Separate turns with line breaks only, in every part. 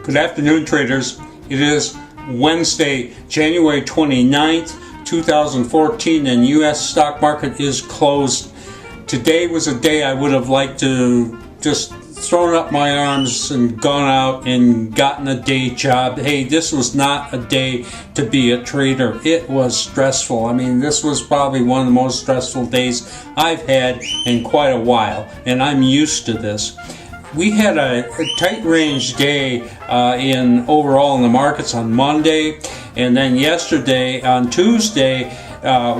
Good afternoon, traders. It is Wednesday, January 29th, 2014, and U.S. stock market is closed. Today was a day I would have liked to just thrown up my arms and gone out and gotten a day job. Hey, this was not a day to be a trader. It was stressful. I mean, this was probably one of the most stressful days I've had in quite a while, and I'm used to this. We had a tight range day overall in the markets on Monday, and then yesterday on Tuesday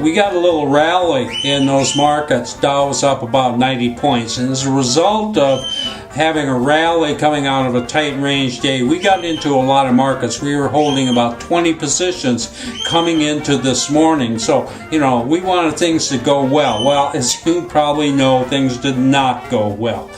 we got a little rally in those markets. Dow was up about 90 points, and as a result of having a rally coming out of a tight range day, we got into a lot of markets. We were holding about 20 positions coming into this morning. So, we wanted things to go well. Well, as you probably know, things did not go well.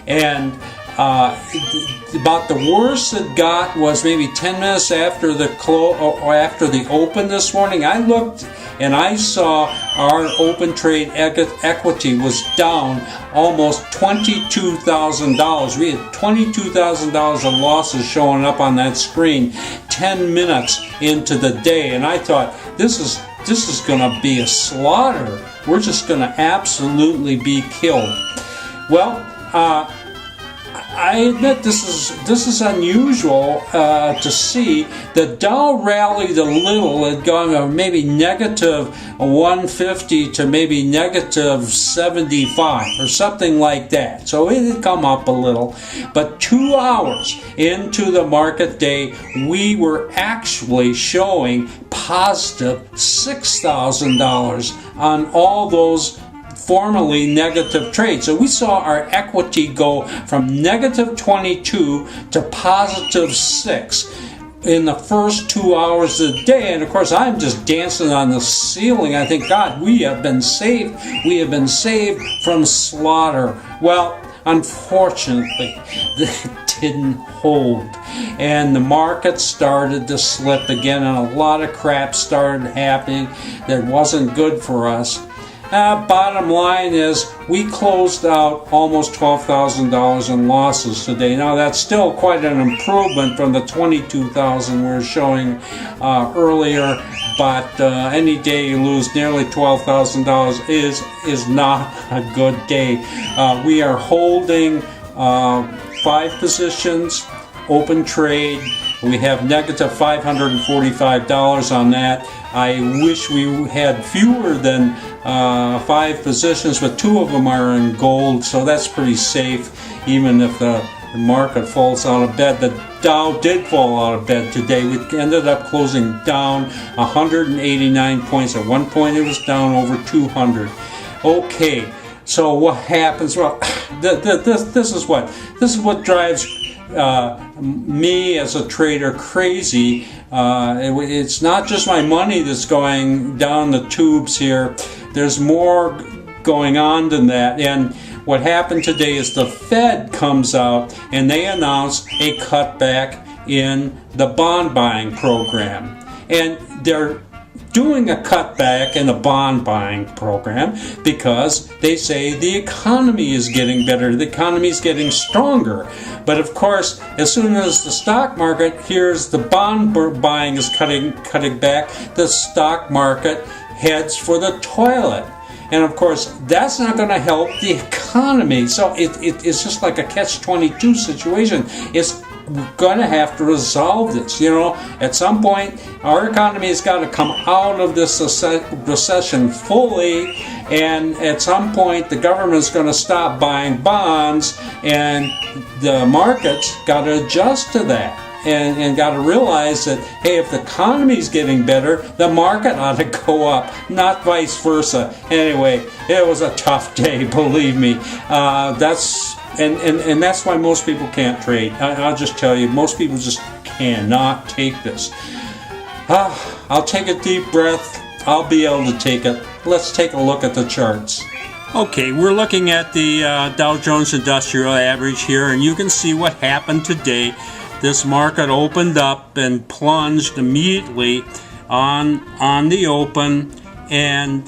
And about the worst it got was maybe 10 minutes after the after the open this morning. I looked and I saw our open trade equity was down almost $22,000. We had $22,000 of losses showing up on that screen 10 minutes into the day, and I thought, this is going to be a slaughter. We're just going to absolutely be killed. Well, I admit this is unusual to see. The Dow rallied a little. It had gone from maybe negative 150 to maybe negative 75 or something like that. So it had come up a little. But 2 hours into the market day, we were actually showing positive $6,000 on all those formerly negative trades. So we saw our equity go from negative 22 to positive 6 in the first 2 hours of the day. And of course, I'm just dancing on the ceiling. I think, God, we have been saved. We have been saved from slaughter. Well, unfortunately, that didn't hold. And the market started to slip again, and a lot of crap started happening that wasn't good for us. Bottom line is, we closed out almost $12,000 in losses today. Now, that's still quite an improvement from the $22,000 we were showing earlier, but any day you lose nearly $12,000 is not a good day. We are holding 5 positions, open trade. We have negative $545 on that. I wish we had fewer than 5 positions, but 2 of them are in gold, so that's pretty safe, even if the market falls out of bed. The Dow did fall out of bed today. We ended up closing down 189 points. At one point it was down over 200. Okay, so what happens? Well, this is what drives me as a trader crazy. It's not just my money that's going down the tubes here. There's more going on than that. And what happened today is the Fed comes out and they announce a cutback in the bond buying program. And they're doing a cutback in the bond buying program because they say the economy is getting better, the economy is getting stronger. But of course, as soon as the stock market hears the bond buying is cutting back, the stock market heads for the toilet. And of course, that's not going to help the economy. So it's just like a catch-22 situation. It's going to have to resolve this. At some point, our economy has got to come out of this recession fully, and at some point, the government's going to stop buying bonds, and the market's got to adjust to that. And got to realize that, hey, if the economy's getting better, the market ought to go up, not vice versa. Anyway, it was a tough day, believe me. That's why most people can't trade. I'll just tell you, most people just cannot take this. I'll take a deep breath. I'll be able to take it. Let's take a look at the charts. Okay, we're looking at the Dow Jones Industrial Average here, and you can see what happened today. This market opened up and plunged immediately on the open, and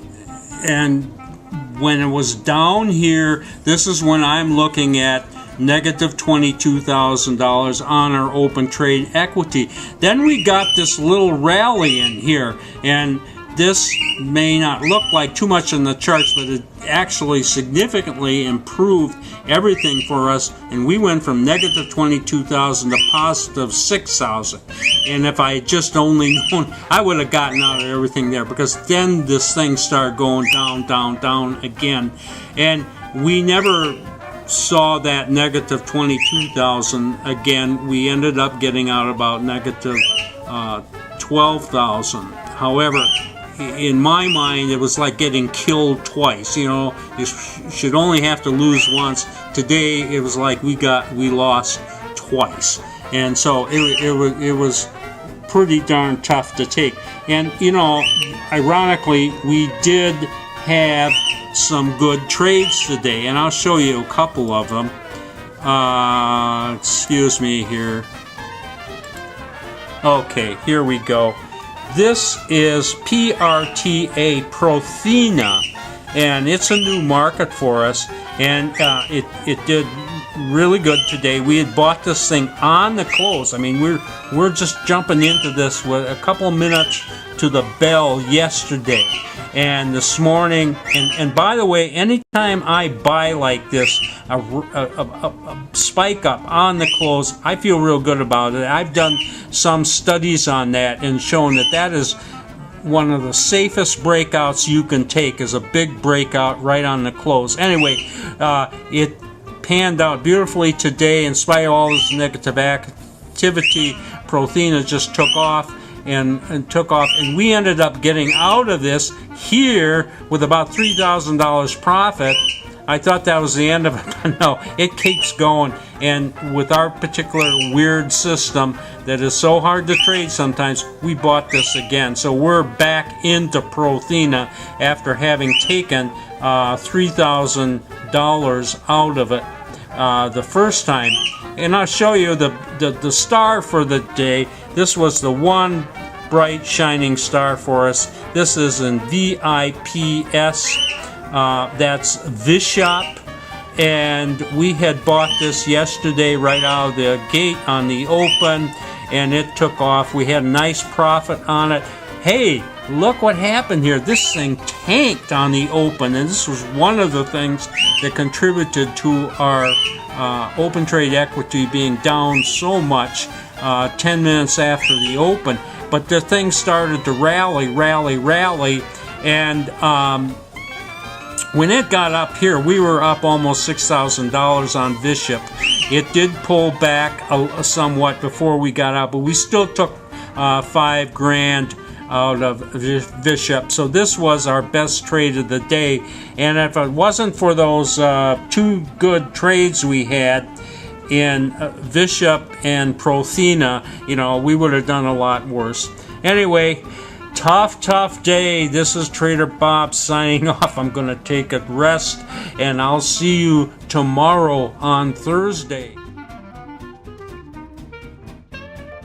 when it was down here, this is when I'm looking at negative $22,000 on our open trade equity. Then we got this little rally in here, and this may not look like too much in the charts, but it actually significantly improved everything for us, and we went from negative 22,000 to positive 6,000. And if I had just only known, I would have gotten out of everything there, because then this thing started going down, down, down again, and we never saw that negative 22,000 again. We ended up getting out about negative 12,000. However, in my mind, it was like getting killed twice. You know, you should only have to lose once. Today, it was like we lost twice, and so it was pretty darn tough to take. And you know, ironically, we did have some good trades today, and I'll show you a couple of them. Excuse me here. Okay, here we go. This is PRTA, Prothena, and it's a new market for us, and it did really good today. We had bought this thing on the close. I mean, we're just jumping into this with a couple of minutes to the bell yesterday, and this morning. And by the way, anytime I buy like this, a spike up on the close, I feel real good about it. I've done some studies on that and shown that is one of the safest breakouts you can take, is a big breakout right on the close. Anyway, it panned out beautifully today in spite of all this negative activity. Prothena just took off and we ended up getting out of this here with about $3,000 profit. I thought that was the end of it, but no, it keeps going. And with our particular weird system that is so hard to trade sometimes, we bought this again. So we're back into Prothena after having taken $3,000 out of it the first time. And I'll show you the star for the day. This was the one bright shining star for us. This is in VIPS. That's Vishop, and we had bought this yesterday right out of the gate on the open, and it took off. We had a nice profit on it. Hey, look what happened here. This thing tanked on the open, and this was one of the things that contributed to our open trade equity being down so much 10 minutes after the open. But the thing started to rally, and when it got up here, we were up almost $6,000 on Bishop. It did pull back somewhat before we got out, but we still took $5,000 out of Bishop. So this was our best trade of the day. And if it wasn't for those two good trades we had in Bishop and Prothena, you know, we would have done a lot worse. Anyway, tough day. This is Trader Bob signing off. I'm going to take a rest, and I'll see you tomorrow on Thursday.